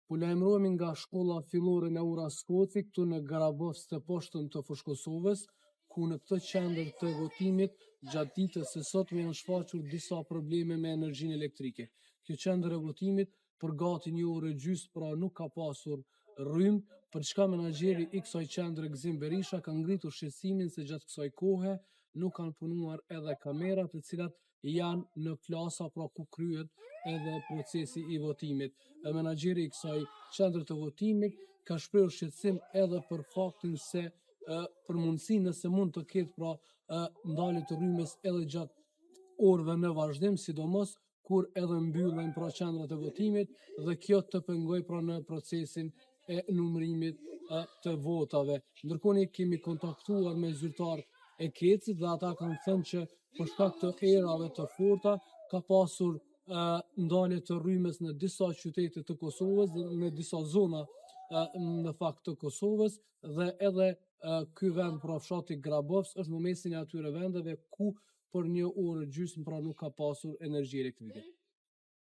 Po lajmërohemi nga shkolla fillore në Uraskoci këtu në Garabovë të poshtëm të Fushë Kosovës, ku në këtë qendër të votimit gjatë ditës së sotme janë shfaqur disa probleme me energjinë elektrike. Kjo qendër e votimit për gati 1 orë e gjysmë pra nuk ka pasur rrymë, për çka menaxheri i kësaj qendre Gzim Berisha ka ngritur shqetësimin se gjatë kësaj kohe nuk kanë punuar edhe kamerat të cilat janë në klasa pra ku kryhet edhe procesi i votimit. Menaxheri i kësaj qendre të votimit ka shprehur shqetësim edhe për faktin se për mundësinë nëse mund të ketë pra ndalje të rrymës edhe gjatë orëve në vazhdim, sidomos kur edhe mbyllen pra qendrat e votimit dhe kjo të pengoj pra në procesin e numërimit të votave. Ndërkohë ne kemi kontaktuar me zyrtar e Kecit dhe ata kanë thënë që për shkak të erave të forta ka pasur ndalje të rrymës në disa qytete të Kosovës, në disa zona në fakt të Kosovës dhe edhe ky vend pra fshati Grabovës është në mesin e atyre vendeve ku për 1 orë gjysmë pra nuk ka pasur energji elektrike.